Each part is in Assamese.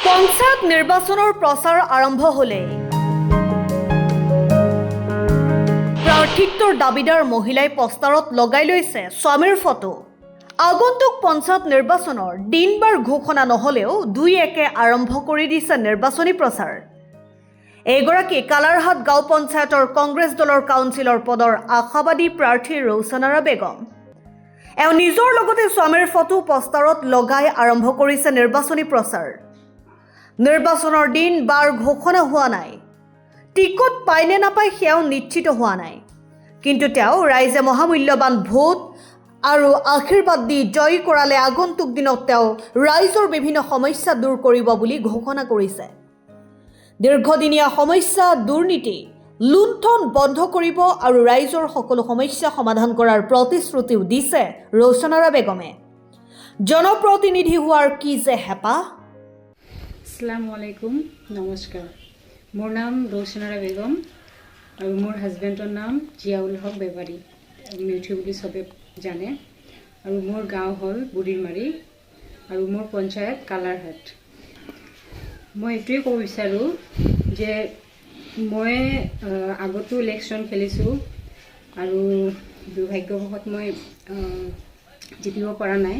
পঞ্চায়ত নিৰ্বাচনৰ প্ৰচাৰ আৰম্ভ হ'লে প্ৰাৰ্থিত্বৰ দাবীদাৰ মহিলাই পোষ্টাৰত লগাই লৈছে স্বামীৰ ফটো। আগন্তুক পঞ্চায়ত নিৰ্বাচনৰ দিন বাৰ ঘোষণা নহলেও দুই একে আৰম্ভ কৰি দিছে নিৰ্বাচনী প্ৰচাৰ। এগৰাকী কালাৰহাট গাঁও পঞ্চায়তৰ কংগ্ৰেছ দলৰ কাউন্সিলৰ পদৰ আশাবাদী প্ৰাৰ্থী ৰৌচনাৰা বেগম। এওঁ নিজৰ লগতে স্বামীৰ ফটো পোষ্টাৰত লগাই আৰম্ভ কৰিছে নিৰ্বাচনী প্ৰচাৰ। নিৰ্বাচনৰ দিন বাৰ ঘোষণা হোৱা নাই, টিকট পায় নে নাপায় সেয়াও নিশ্চিত হোৱা নাই, কিন্তু তেওঁ ৰাইজে মহামূল্যৱান ভোট আৰু আশীৰ্বাদ দি জয় কৰালে আগন্তুক দিনত তেওঁ ৰাইজৰ বিভিন্ন সমস্যা দূৰ কৰিব বুলি ঘোষণা কৰিছে। দীৰ্ঘদিনীয়া সমস্যা দুৰ্নীতি লুণ্ঠন বন্ধ কৰিব আৰু ৰাইজৰ সকলো সমস্যা সমাধান কৰাৰ প্ৰতিশ্ৰুতিও দিছে ৰৌচনাৰা বেগমে। জনপ্ৰতিনিধি হোৱাৰ কি যে হেঁপাহ। আসসালামু আলাইকুম, নমস্কাৰ। মোৰ নাম ৰৌচনাৰা বেগম আৰু মোৰ হাজবেণ্ডৰ নাম জিয়াউল হক বেপাৰী, মিউঠি বুলি চবে জানে। আৰু মোৰ গাঁও হ'ল বুঢ়ীমাৰী আৰু মোৰ পঞ্চায়ত কালাৰহাট। মই এইটোৱে ক'ব বিচাৰোঁ যে মই আগতো ইলেকশ্যন খেলিছোঁ আৰু দুৰ্ভাগ্যবশত মই জিকিব পৰা নাই,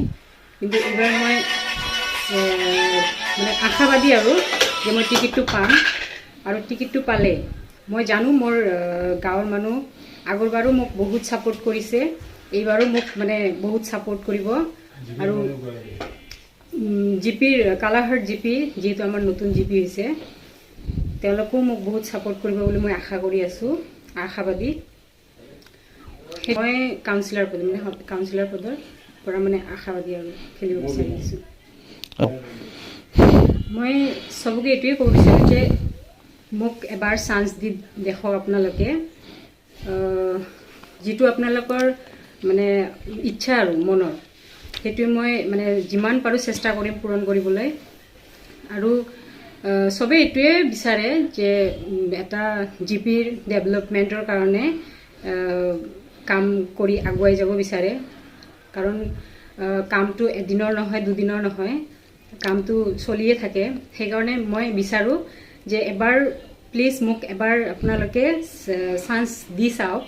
কিন্তু এইবাৰ মই মানে আশাবাদী আৰু যে মই টিকেটটো পাম। আৰু টিকেটটো পালে মই জানো মোৰ গাঁৱৰ মানুহ আগৰবাৰো মোক বহুত ছাপোৰ্ট কৰিছে, এইবাৰো মোক মানে বহুত ছাপোৰ্ট কৰিব। আৰু জিপিৰ কালাৰহাট জিপি যিহেতু আমাৰ নতুন জিপি হৈছে, তেওঁলোকেও মোক বহুত ছাপোৰ্ট কৰিব বুলি মই আশা কৰি আছোঁ, আশাবাদী। মই কাউন্সিলৰ পদৰ পৰা মানে আশাবাদী আৰু খেলিব বিচাৰি আছোঁ। মই চবকে এইটোৱে ক'ব বিচাৰোঁ যে মোক এবাৰ চান্স দি দেখক আপোনালোকে। যিটো আপোনালোকৰ মানে ইচ্ছা আৰু মনৰ, সেইটোৱে মই মানে যিমান পাৰোঁ চেষ্টা কৰিম পূৰণ কৰিবলৈ। আৰু চবেই এইটোৱে বিচাৰে যে এটা জিপিৰ ডেভেলপমেণ্টৰ কাৰণে কাম কৰি আগুৱাই যাব বিচাৰে, কাৰণ কামটো এদিনৰ নহয় দুদিনৰ নহয়, কামটো চলিয়ে থাকে। সেইকাৰণে মই বিচাৰোঁ যে এবাৰ প্লিজ মোক এবাৰ আপোনালোকে চান্স দি চাওক,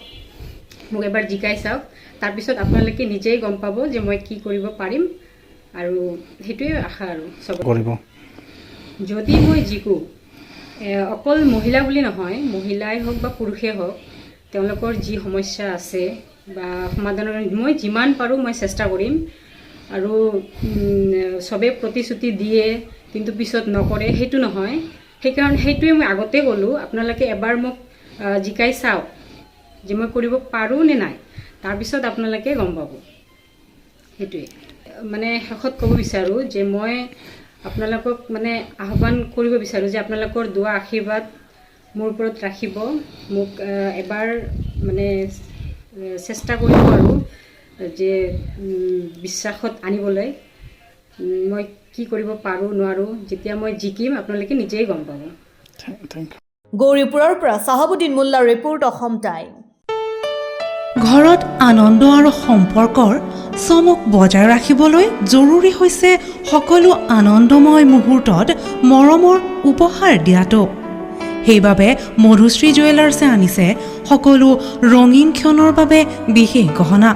মোক এবাৰ জিকাই চাওক, তাৰপিছত আপোনালোকে নিজেই গম পাব যে মই কি কৰিব পাৰিম। আৰু সেইটোৱে আশা আৰু চব কৰিব। যদি মই জিকোঁ, অকল মহিলা বুলি নহয়, মহিলাই হওক বা পুৰুষেই হওক, তেওঁলোকৰ যি সমস্যা আছে বা সমাধানৰ মই যিমান পাৰোঁ মই চেষ্টা কৰিম। আৰু চবেই প্ৰতিশ্ৰুতি দিয়ে কিন্তু পিছত নকৰে, সেইটো নহয়। সেইকাৰণে সেইটোৱে মই আগতে ক'লোঁ, আপোনালোকে এবাৰ মোক জিকাই চাওক যে মই কৰিব পাৰোঁ নে নাই, তাৰপিছত আপোনালোকে গম পাব। সেইটোৱে মানে শেষত ক'ব বিচাৰোঁ যে মই আপোনালোকক মানে আহ্বান কৰিব বিচাৰোঁ যে আপোনালোকৰ দুৱা আশীৰ্বাদ মোৰ ওপৰত ৰাখিব, মোক এবাৰ মানে চেষ্টা কৰিব আৰু যে বিশ্বাসত আনিবলৈ। মই কি কৰিব পাৰোঁ নোৱাৰোঁ, যেতিয়া মই জিকিম আপোনালোকে নিজেই গম পাব। গৌৰীপুৰৰ পৰা চাহাবুদ্দিন মোল্লাৰ ৰিপৰ্ট, অসম টাইম। ঘৰত আনন্দ আৰু সম্পৰ্কৰ চমক বজাই ৰাখিবলৈ জৰুৰী হৈছে সকলো আনন্দময় মুহূৰ্তত মৰমৰ উপহাৰ দিয়াটো। সেইবাবে মধুশ্ৰী জুৱেলাৰ্ছে আনিছে সকলো ৰঙীন ক্ষণৰ বাবে বিশেষ গহনা।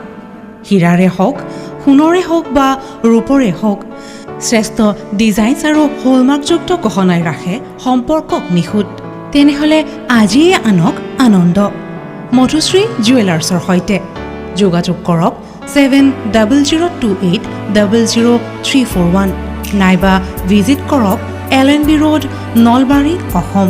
হীৰাৰে হওক, সোণৰে হওক বা ৰূপৰে হওক, শ্ৰেষ্ঠ ডিজাইনছ আৰু হলমাৰ্কযুক্ত গহনাই ৰাখে সম্পৰ্কক নিখুঁত। তেনেহ'লে আজিয়ে আনক আনন্দ মধুশ্ৰী জুৱেলাৰ্ছৰ সৈতে। যোগাযোগ কৰক 7002800341 নাইবা ভিজিট কৰক LNB ৰোড, নলবাৰী, অসম।